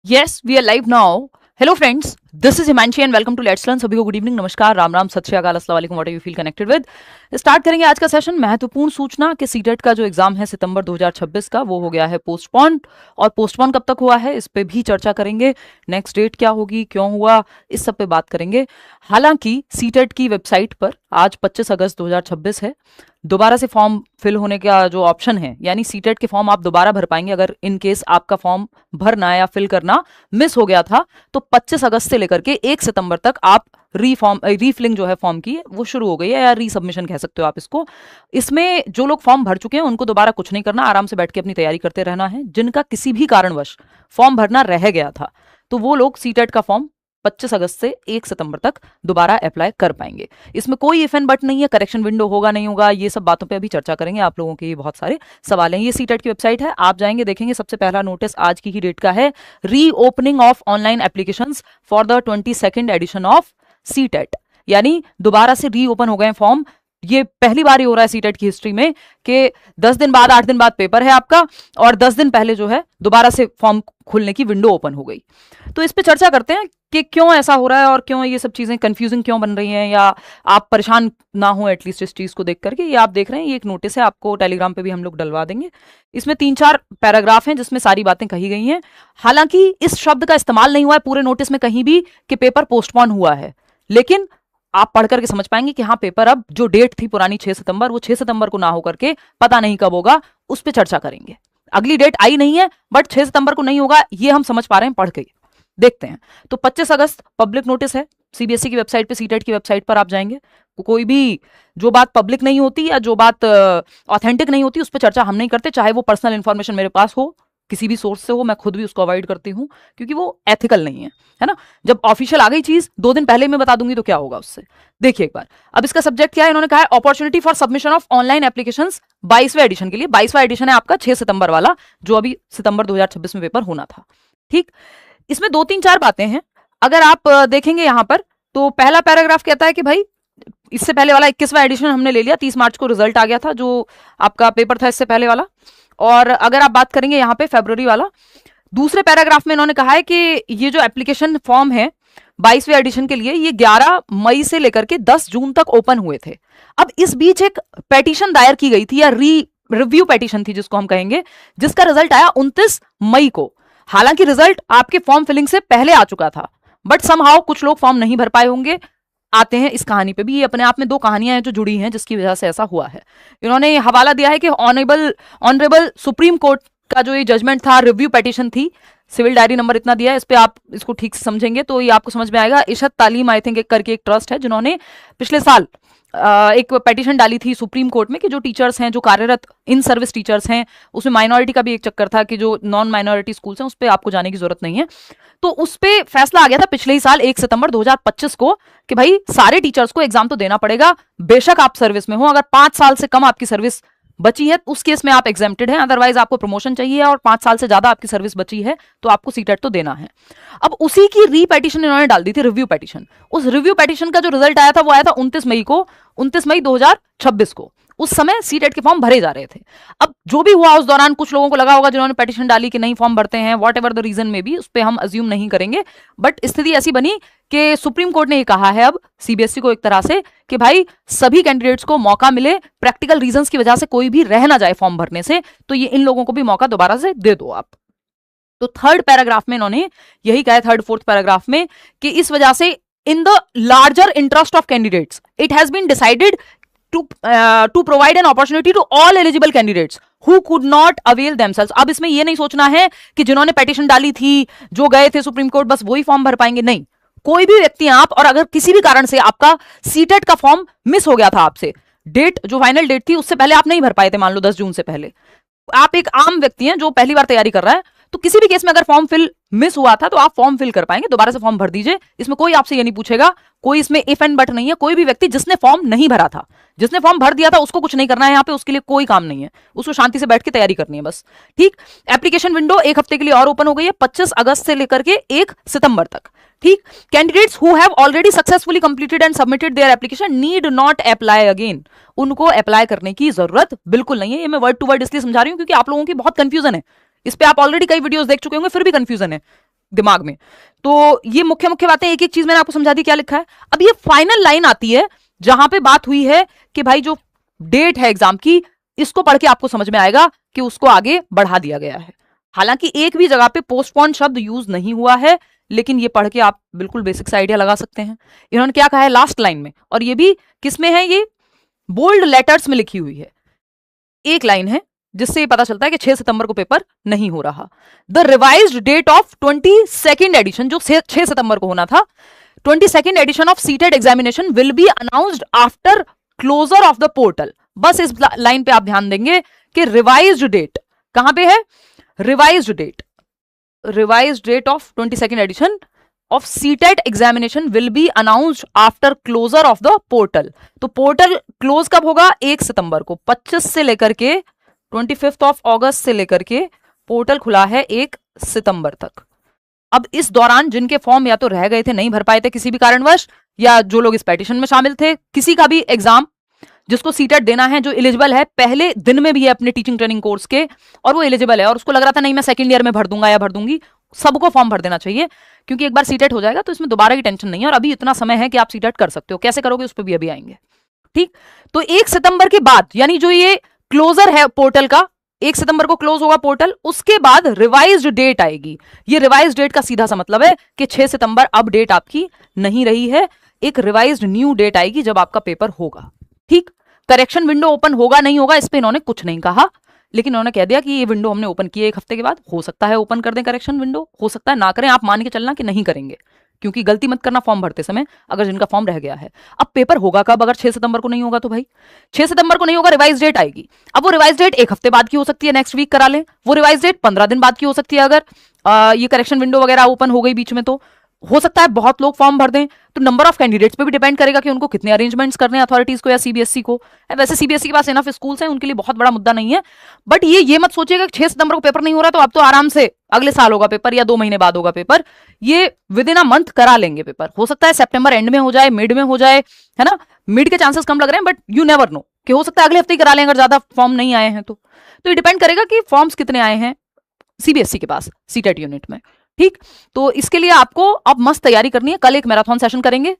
Yes, we are live now. Hello friends, this is Himanshi and welcome to Let's Learn. सभी को good evening, नमस्कार, राम राम, सत श्री अकाल, अस्सलाम वालेकुम, what you feel connected with. Start करेंगे आज का सेशन। महत्वपूर्ण सूचना कि सीटेट का जो एग्जाम है सितंबर 2026 का वो हो गया है पोस्टपोन। और पोस्टपोन कब तक हुआ है इस पे भी चर्चा करेंगे। नेक्स्ट डेट क्या होगी, क्यों हुआ, इस सब पे बात करेंगे। हालांकि सीटेट की वेबसाइट पर आज 25 अगस्त 2026 है, दोबारा से फॉर्म फिल होने का जो ऑप्शन है, यानी सीटेट के फॉर्म आप दोबारा भर पाएंगे अगर इन केस आपका फॉर्म भरना या फिल करना मिस हो गया था तो 25 अगस्त से लेकर के 1 सितंबर तक आप रीफिलिंग जो है फॉर्म की वो शुरू हो गई है, या रीसबमिशन कह सकते हो आप इसको। इसमें जो लोग फॉर्म भर चुके हैं उनको दोबारा कुछ नहीं करना, आराम से बैठ के अपनी तैयारी करते रहना है। जिनका किसी भी कारणवश फॉर्म भरना रह गया था तो वो लोग सीटेट का फॉर्म 25 अगस्त से 1 सितंबर तक दोबारा अप्लाई कर पाएंगे। इसमें कोई इफ एंड बट नहीं है, करेक्शन विंडो होगा नहीं होगा, ये सब बातों पे अभी चर्चा करेंगे। आप लोगों के ये बहुत सारे सवाल हैं। ये सीटेट की वेबसाइट है, आप जाएंगे देखेंगे। सबसे पहला नोटिस आज की ही डेट का है, reopening of online applications for the 22nd edition of CTET, यानी दोबारा से रीओपन हो गए फॉर्म। ये पहली बार ही हो रहा है सीटेट की हिस्ट्री में कि 10 दिन बाद 8 दिन बाद पेपर है आपका और 10 दिन पहले जो है दोबारा से फॉर्म खुलने की विंडो ओपन हो गई। तो इस पे चर्चा करते हैं कि क्यों ऐसा हो रहा है और क्यों ये सब चीजें कंफ्यूजिंग क्यों बन रही हैं, या आप परेशान ना हो एटलीस्ट इस चीज को देख करके। ये आप देख रहे हैं, ये एक नोटिस है, आपको टेलीग्राम पे भी हम लोग डलवा देंगे। इसमें 3-4 पैराग्राफ हैं जिसमें सारी बातें कही गई हैं। हालांकि इस शब्द का इस्तेमाल नहीं हुआ है पूरे नोटिस में कहीं भी कि पेपर पोस्टपोन हुआ है, लेकिन आप पढ़ करके समझ पाएंगे कि हाँ, पेपर अब जो डेट थी पुरानी 6 सितंबर, वो 6 सितंबर को ना होकर के पता नहीं कब होगा, उस पर चर्चा करेंगे। अगली डेट आई नहीं है बट 6 सितंबर को नहीं होगा, ये हम समझ पा रहे हैं पढ़ के। देखते हैं। तो 25 अगस्त पब्लिक नोटिस है, सीबीएसई की वेबसाइट पे, सीटेट की वेबसाइट पर आप जाएंगे। कोई भी जो बात पब्लिक नहीं होती या जो बात ऑथेंटिक नहीं होती उस पर चर्चा हम नहीं करते, चाहे वो पर्सनल इंफॉर्मेशन मेरे पास हो, किसी भी सोर्स से हो। मैं खुद भी उसको अवॉइड करती हूं क्योंकि वो एथिकल नहीं है ना। जब ऑफिशियल आ गई चीज 2 दिन पहले मैं बता दूंगी तो क्या होगा उससे। देखिए एक बार, अब इसका सब्जेक्ट क्या है, इन्होंने कहा है opportunity for submission of online applications 22वें एडिशन के लिए। 22वां एडिशन है आपका 6 सितंबर वाला, जो अभी सितंबर 2026 में पेपर होना था। ठीक, इसमें 2-3-4 बातें हैं। अगर आप देखेंगे यहां पर तो पहला पैराग्राफ कहता है कि भाई इससे पहले वाला 21वां एडिशन हमने ले लिया, 30 मार्च को रिजल्ट आ गया था जो आपका पेपर था इससे पहले वाला। और अगर आप बात करेंगे यहाँ पे फरवरी वाला, दूसरे पैराग्राफ में इन्होंने कहा है कि ये जो एप्लीकेशन फॉर्म है 22वें एडिशन के लिए, ये 11 मई से लेकर के 10 जून तक ओपन हुए थे। अब इस बीच एक पेटिशन दायर की गई थी, या रिव्यू पेटिशन थी जिसको हम कहेंगे, जिसका रिजल्ट आया 29 मई को। हालांकि रिजल्ट आपके फॉर्म फिलिंग से पहले आ चुका था, बट समहाउ कुछ लोग फॉर्म नहीं भर पाए होंगे। आते हैं इस कहानी पे भी। ये अपने आप में 2 कहानियां हैं जो जुड़ी हैं जिसकी वजह से ऐसा हुआ है। इन्होंने हवाला दिया है कि ऑनरेबल सुप्रीम कोर्ट का जो ये जजमेंट था, रिव्यू पेटिशन थी, सिविल डायरी नंबर इतना दिया है, इस पे आप इसको ठीक से समझेंगे तो ये आपको समझ में आएगा। इशत तालीम आई थिंक करके एक ट्रस्ट है जिन्होंने पिछले साल एक पेटिशन डाली थी सुप्रीम कोर्ट में कि जो टीचर्स हैं, जो कार्यरत इन सर्विस टीचर्स हैं, उसमें माइनॉरिटी का भी एक चक्कर था कि जो नॉन माइनॉरिटी स्कूल्स हैं उस पर आपको जाने की जरूरत नहीं है। तो उस पे फैसला आ गया था पिछले ही साल 1 सितंबर 2025 को कि भाई सारे टीचर्स को एग्जाम तो देना पड़ेगा, बेशक आप सर्विस में हो। अगर 5 साल से कम आपकी सर्विस बची है उस केस में आप एग्जेम्प्टेड हैं, अदरवाइज आपको प्रमोशन चाहिए और 5 साल से ज्यादा आपकी सर्विस बची है तो आपको सीटेट तो देना है। अब उसी की रीपेटिशन इन्होंने डाल दी थी, रिव्यू पेटिशन। उस रिव्यू पेटिशन का जो रिजल्ट आया था वो आया था 29 मई को, 29 मई 2026 को। उस समय सीटेट के फॉर्म भरे जा रहे थे। अब जो भी हुआ उस दौरान कुछ लोगों को लगा होगा जिन्होंने पेटिशन डाली कि नहीं फॉर्म भरते हैं, वॉट एवर द रीजन में भी, उस पर हम अज्यूम नहीं करेंगे। बट स्थिति ऐसी बनी कि सुप्रीम कोर्ट ने ये कहा है अब सीबीएसई को एक तरह से कि भाई सभी कैंडिडेट्स को मौका मिले, प्रैक्टिकल रीजंस की वजह से कोई भी रह ना जाए फॉर्म भरने से, तो ये इन लोगों को भी मौका दोबारा से दे दो आप। तो थर्ड पैराग्राफ में इन्होंने यही कहा है, 3rd-4th पैराग्राफ में, कि इस वजह से in the larger interest of candidates it has been decided to provide an opportunity to all eligible candidates who could not avail themselves। अब इसमें यह नहीं सोचना है कि जिन्होंने पेटिशन डाली थी, जो गए थे सुप्रीम कोर्ट, बस वही फॉर्म भर पाएंगे। नहीं, कोई भी व्यक्ति आप, और अगर किसी भी कारण से आपका सीटेट का फॉर्म मिस हो गया था, आपसे डेट जो फाइनल डेट थी उससे पहले आप नहीं भर पाए थे, मान लो 10 जून से पहले, आप एक आम व्यक्ति हैं जो पहली बार तैयारी कर रहा है, तो किसी भी केस में अगर फॉर्म फिल मिस हुआ था तो आप फॉर्म फिल कर पाएंगे, दोबारा से फॉर्म भर दीजिए। इसमें कोई आपसे ये नहीं पूछेगा, कोई इसमें इफ एंड बट नहीं है। कोई भी व्यक्ति जिसने फॉर्म नहीं भरा था, जिसने फॉर्म भर दिया था, उसको कुछ नहीं करना है यहाँ पे, उसके लिए कोई काम नहीं है, उसको शांति से बैठ के तैयारी करनी है बस। ठीक, एप्लीकेशन विंडो 1 हफ्ते के लिए और ओपन हो गई है, 25 अगस्त से लेकर के 1 सितंबर तक। ठीक, candidates who have already successfully completed and submitted their application need not apply again. उनको अप्लाई करने की जरूरत बिल्कुल नहीं है। ये मैं वर्ड टू वर्ड इसलिए समझा रही हूं क्योंकि आप लोगों की बहुत कंफ्यूजन है इस पे। आप ऑलरेडी कई वीडियोस देख चुके होंगे, फिर भी कंफ्यूजन है। दिमाग में। तो ये मुख्य मुख्य बातें एक एक चीज मैंने आपको समझा दी क्या लिखा है। अब ये फाइनल लाइन आती है जहां पे बात हुई है कि भाई जो डेट है एग्जाम की, इसको पढ़ के आपको समझ में आएगा कि उसको आगे बढ़ा दिया गया है। हालांकि एक भी जगह पे पोस्टपोन शब्द यूज नहीं हुआ है, लेकिन ये पढ़ के आप बिल्कुल बेसिक सा आइडिया लगा सकते हैं। इन्होंने क्या कहा है लास्ट लाइन में, और ये भी किसमें है, ये बोल्ड लेटर्स में लिखी हुई है। एक लाइन है जिससे ये पता चलता है कि 6 सितंबर को पेपर नहीं हो रहा। The revised date of 22nd edition, जो 6 सितंबर को होना था, 22nd edition of CTET examination will be announced after closure of the portal. बस इस लाइन पे आप ध्यान देंगे कि रिवाइज्ड डेट कहां पे है, revised date of 22nd edition of CTET examination will be announced after closure of the portal. तो पोर्टल क्लोज कब होगा, 1 सितंबर को। 25 से लेकर के 25 ऑफ अगस्त से लेकर के पोर्टल खुला है 1 सितंबर तक। अब इस दौरान जिनके फॉर्म या तो रह गए थे, नहीं भर पाए थे किसी भी कारणवश, या जो लोग इस पेटिशन में शामिल थे, किसी का भी एग्जाम जिसको सीटेट देना है, जो एलिजिबल है, पहले दिन में भी है अपने टीचिंग ट्रेनिंग कोर्स के, और वो एलिजिबल है और उसको लग रहा था नहीं मैं सेकंड ईयर में भर दूंगा या भर दूंगी, सबको फॉर्म भर देना चाहिए, क्योंकि एक बार सीटेट हो जाएगा तो इसमें दोबारा की टेंशन नहीं है, और अभी इतना समय है कि आप सीटेट कर सकते हो। कैसे करोगे उस पर भी अभी आएंगे, ठीक। तो 1 सितंबर के बाद, यानी जो ये क्लोजर है पोर्टल का, 1 सितंबर को क्लोज होगा पोर्टल, उसके बाद रिवाइज्ड डेट आएगी। ये रिवाइज्ड डेट का सीधा सा मतलब है कि 6 सितंबर अब डेट आपकी नहीं रही है, एक रिवाइज्ड न्यू डेट आएगी जब आपका पेपर होगा, ठीक। करेक्शन विंडो ओपन होगा नहीं होगा इस पे इन्होंने कुछ नहीं कहा, लेकिन उन्होंने कह दिया कि ये विंडो हमने ओपन की है 1 हफ्ते के बाद, हो सकता है ओपन कर दें करेक्शन विंडो, हो सकता है ना करें, आप मान के चलना कि नहीं करेंगे, क्योंकि गलती मत करना फॉर्म भरते समय अगर जिनका फॉर्म रह गया है। अब पेपर होगा कब, अगर 6 सितंबर को नहीं होगा तो भाई 6 सितंबर को नहीं होगा, रिवाइज डेट आएगी। अब वो रिवाइज डेट 1 हफ्ते बाद की हो सकती है, नेक्स्ट वीक करा लें, वो रिवाइज डेट 15 दिन बाद की हो सकती है, अगर ये करेक्शन विंडो वगैरह ओपन हो गई बीच में, तो हो सकता है बहुत लोग फॉर्म भर दें। तो नंबर ऑफ कैंडिडेट्स पे भी डिपेंड करेगा कि उनको कितने अरेंजमेंट्स करने हैं अथॉरिटीज को या सीबीएसई को। वैसे सीबीएसई के पास इनफ स्कूल्स हैं, उनके लिए बहुत बड़ा मुद्दा नहीं है, बट ये मत सोचिएगा कि 6 सितंबर को पेपर नहीं हो रहा तो अब तो आराम से अगले साल होगा पेपर या 2 महीने बाद होगा पेपर। ये विद इन अ मंथ करा लेंगे पेपर, हो सकता है सितंबर एंड में हो जाए, मिड में हो जाए, है ना। मिड के चांसेस कम लग रहे हैं, बट यू नेवर नो कि हो सकता है अगले हफ्ते ही करा लें अगर ज्यादा फॉर्म नहीं आए हैं तो ये डिपेंड करेगा कि फॉर्म्स कितने आए हैं सीबीएसई के पास सीटेट यूनिट में, ठीक। तो इसके लिए आपको अब मस्त तैयारी करनी है। कल एक मैराथन सेशन करेंगे,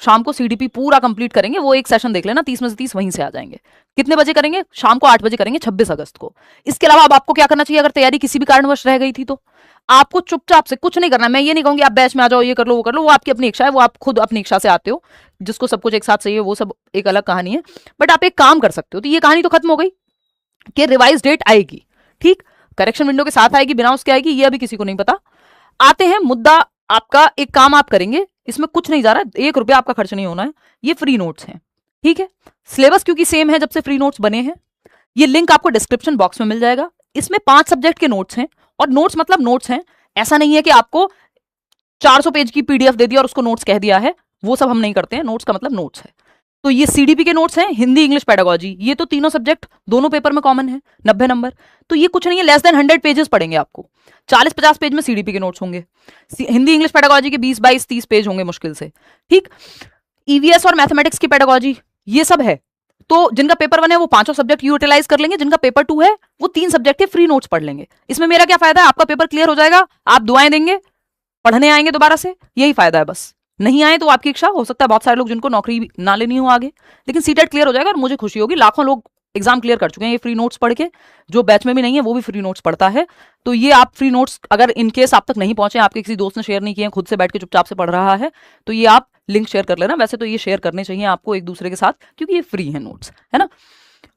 शाम को सीडीपी पूरा कंप्लीट करेंगे, वो एक सेशन देख लेना, 30 में से 30 वहीं से आ जाएंगे। कितने बजे करेंगे, शाम को 8 बजे करेंगे 26 अगस्त को। इसके अलावा अब आपको क्या करना चाहिए, अगर तैयारी किसी भी कारणवश रह गई थी तो आपको चुपचाप से कुछ नहीं करना। मैं ये नहीं कहूंगी आप बैच में आ जाओ, ये कर लो वो कर लो, वो आपकी अपनी इच्छा है, वो आप खुद अपनी इच्छा से आते हो, जिसको सब कुछ एक साथ चाहिए वो सब एक अलग कहानी है। बट आप एक काम कर सकते हो, तो ये कहानी तो खत्म हो गई कि रिवाइज डेट आएगी, ठीक, करेक्शन विंडो के साथ आएगी, बिना उसके आएगी, ये अभी किसी को नहीं पता। आते हैं मुद्दा आपका, एक काम आप करेंगे, इसमें कुछ नहीं जा रहा, 1 रुपया आपका खर्च नहीं होना है, ये फ्री नोट्स हैं, ठीक है। सिलेबस क्योंकि सेम है जब से फ्री नोट्स बने हैं, ये लिंक आपको डिस्क्रिप्शन बॉक्स में मिल जाएगा। इसमें 5 सब्जेक्ट के नोट्स हैं, और नोट्स मतलब नोट्स हैं, ऐसा नहीं है कि आपको 400 पेज की पीडीएफ दे दिया और उसको नोट्स कह दिया है, वो सब हम नहीं करते हैं। नोट्स का मतलब नोट्स है। तो ये सीडीपी के नोट्स हैं, हिंदी इंग्लिश पेडागोजी, ये तो तीनों सब्जेक्ट दोनों पेपर में कॉमन है, 90 नंबर। तो ये कुछ नहीं है, लेस देन 100 पेजेस पढ़ेंगे आपको, 40-50 पेज में सीडीपी के नोट्स होंगे, हिंदी इंग्लिश पेडागोजी के 20-22-30 पेज होंगे मुश्किल से, ठीक। ईवीएस और मैथमेटिक्स की पेडागोजी ये सब है। तो जिनका पेपर 1 है वो 5 सब्जेक्ट यूटिलाइज कर लेंगे, जिनका पेपर 2 है वो 3 सब्जेक्ट के फ्री नोट्स पढ़ लेंगे। इसमें मेरा क्या फायदा है, आपका पेपर क्लियर हो जाएगा, आप दुआएं देंगे, पढ़ने आएंगे दोबारा से, यही फायदा है बस। नहीं आए तो आपकी इच्छा, हो सकता है बहुत सारे लोग जिनको नौकरी ना लेनी हो आगे, लेकिन सीटेट क्लियर हो जाएगा और मुझे खुशी होगी। लाखों लोग एग्जाम क्लियर कर चुके हैं ये फ्री नोट्स पढ़ के, जो बैच में भी नहीं है वो भी फ्री नोट्स पढ़ता है। तो ये आप फ्री नोट्स अगर इनकेस आप तक नहीं पहुंचे, आपके किसी दोस्त ने शेयर नहीं किए, खुद से बैठ के चुपचाप से पढ़ रहा है, तो ये आप लिंक शेयर कर लेना। वैसे तो ये शेयर करने चाहिए आपको एक दूसरे के साथ, क्योंकि ये फ्री है नोट्स, है ना।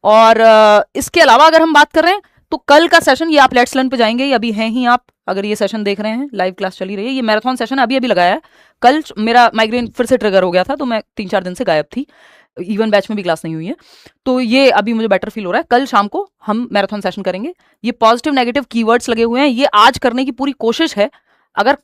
और इसके अलावा अगर हम बात कर रहे हैं तो कल का सेशन, ये आप लेट्स लर्न पे जाएंगे, ये अभी हैं ही आप, अगर ये सेशन देख रहे हैं, लाइव क्लास चली रही है, ये मैराथन सेशन अभी अभी लगाया है। कल मेरा माइग्रेन फिर से ट्रिगर हो गया था, तो मैं 3-4 दिन से गायब थी, इवन बैच में भी क्लास नहीं हुई है, तो ये अभी मुझे बेटर फील हो रहा है। कल शाम को हम मैराथन सेशन करेंगे। ये पॉजिटिव नेगेटिव कीवर्ड्स लगे हुए हैं, ये आज करने की पूरी कोशिश है। अगर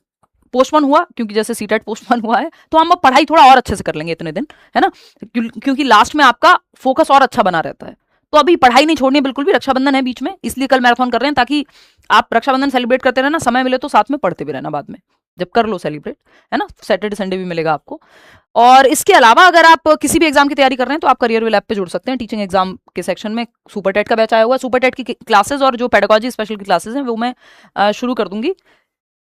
पोस्टपोन हुआ, क्योंकि जैसे सीटेट पोस्टपोन हुआ है, तो हम अब पढ़ाई थोड़ा और अच्छे से कर लेंगे इतने दिन, है ना, क्योंकि लास्ट में आपका फोकस और अच्छा बना रहता है। तो अभी पढ़ाई नहीं छोड़नी बिल्कुल भी, रक्षाबंधन है बीच में, इसलिए कल मैराथन कर रहे हैं, ताकि आप रक्षाबंधन सेलिब्रेट करते रहना, समय मिले तो साथ में पढ़ते भी रहना, बाद में जब कर लो सेलिब्रेट, है ना, सैटरडे संडे भी मिलेगा आपको। और इसके अलावा अगर आप किसी भी एग्जाम की तैयारी कर रहे हैं तो आप करियर विल ऐप पे जुड़ सकते हैं। टीचिंग एग्जाम के सेक्शन में सुपर टेट का बैच आया हुआ है, सुपर टेट की क्लासेस और जो पेडागोजी स्पेशल की क्लासेस हैं वो मैं शुरू कर दूंगी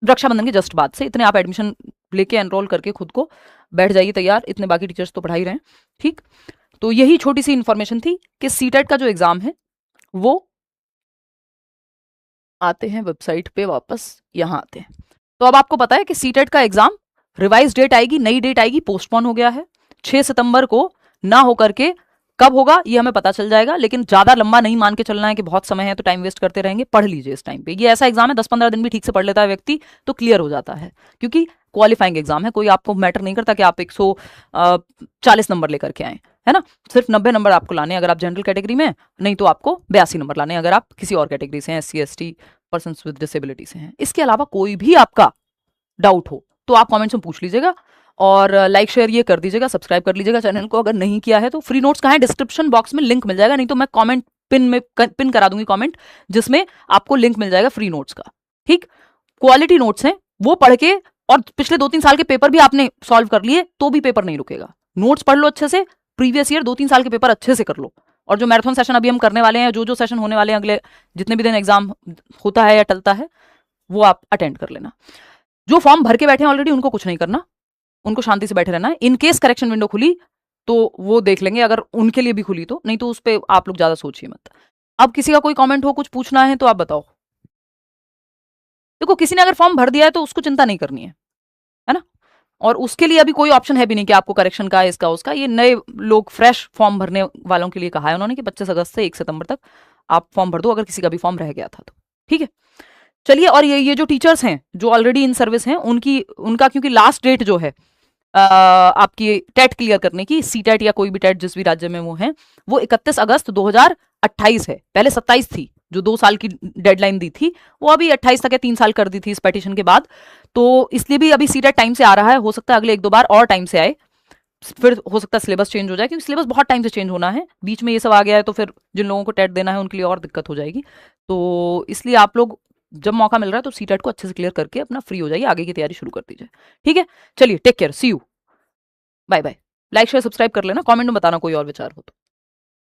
रक्षाबंधन के जस्ट बाद से। इतने आप एडमिशन लेके एनरोल करके खुद को बैठ जाइए तैयार, इतने बाकी टीचर्स तो पढ़ा ही रहे हैं। ठीक, तो यही छोटी सी इंफॉर्मेशन थी कि सीटेट का जो एग्जाम है वो आते हैं वेबसाइट पे, वापस यहाँ आते हैं। तो अब आपको पता है कि सीटेट का एग्जाम रिवाइज डेट आएगी, नई डेट आएगी, पोस्टपोन हो गया है 6 सितंबर को, ना होकर के कब होगा ये हमें पता चल जाएगा, लेकिन ज्यादा लंबा नहीं मान के चलना है कि बहुत समय है तो टाइम वेस्ट करते रहेंगे। पढ़ लीजिए इस टाइम पे, ये ऐसा एग्जाम है 10-15 दिन भी ठीक से पढ़ लेता है व्यक्ति तो क्लियर हो जाता है, क्योंकि क्वालिफाइंग एग्जाम है। कोई आपको मैटर नहीं करता कि आप 140 नंबर लेकर के आए, है ना। सिर्फ 90 नंबर आपको लाने अगर आप जनरल कैटेगरी में, नहीं तो आपको 82 नंबर लाने अगर आप किसी और कैटेगरी से हैं, SC ST person with disability से हैं। इसके अलावा कोई भी आपका डाउट हो तो आप कमेंट्स में पूछ लीजिएगा, और लाइक शेयर ये कर दीजिएगा, सब्सक्राइब कर लीजिएगा चैनल को अगर नहीं किया है तो। फ्री नोट्स कहाँ है, डिस्क्रिप्शन बॉक्स में लिंक मिल जाएगा, नहीं तो मैं कमेंट पिन करा दूंगी कमेंट, जिसमें आपको लिंक मिल जाएगा फ्री नोट्स का। ठीक, क्वालिटी नोट्स हैं वो पढ़ के, और पिछले 2-3 साल के पेपर भी आपने सॉल्व कर लिए तो भी पेपर नहीं रुकेगा। नोट्स पढ़ लो अच्छे से, प्रीवियस ईयर 2-3 साल के पेपर अच्छे से कर लो, और जो मैराथन सेशन अभी हम करने वाले हैं, जो सेशन होने वाले हैं अगले जितने भी दिन एग्जाम होता है या टलता है, वो आप अटेंड कर लेना। जो फॉर्म भर के बैठे हैं ऑलरेडी उनको कुछ नहीं करना, उनको शांति से बैठे रहना है। इन केस करेक्शन विंडो खुली तो वो देख लेंगे, अगर उनके लिए भी खुली तो, नहीं तो उस पर आप लोग ज्यादा सोचिए मत। अब किसी का कोई कमेंट हो, कुछ पूछना है तो आप बताओ। देखो, किसी ने अगर फॉर्म भर दिया है तो उसको चिंता नहीं करनी है ना, और उसके लिए अभी कोई ऑप्शन है भी नहीं कि आपको करेक्शन का, इसका उसका। ये नए लोग फ्रेश फॉर्म भरने वालों के लिए कहा है उन्होंने कि 25 अगस्त से 1 सितंबर तक आप फॉर्म भर दो, अगर किसी का भी फॉर्म रह गया था तो। ठीक है, चलिए। और ये जो टीचर्स हैं जो ऑलरेडी इन सर्विस हैं, उनका क्योंकि लास्ट डेट जो है आपकी टेट क्लियर करने की, सीटेट या कोई भी टेट जिस भी राज्य में वो है, वो 31 अगस्त 2028 है। पहले 27 थी, जो 2 साल की डेडलाइन दी थी वो अभी 28 तक है, 3 साल कर दी थी इस पेटिशन के बाद। तो इसलिए भी अभी सीटेट टाइम से आ रहा है, हो सकता है अगले 1-2 बार और टाइम से आए, फिर हो सकता है सिलेबस चेंज हो जाए, क्योंकि सिलेबस बहुत टाइम से चेंज होना है। बीच में ये सब आ गया है तो फिर जिन लोगों को टेट देना है उनके लिए और दिक्कत हो जाएगी। तो इसलिए आप लोग जब मौका मिल रहा है तो सीटेट को अच्छे से क्लियर करके अपना फ्री हो जाइए, आगे की तैयारी शुरू कर दीजिए। ठीक है, चलिए, take care, see you, bye bye. Like share subscribe कर लेना, कमेंट में बताना कोई और विचार हो तो।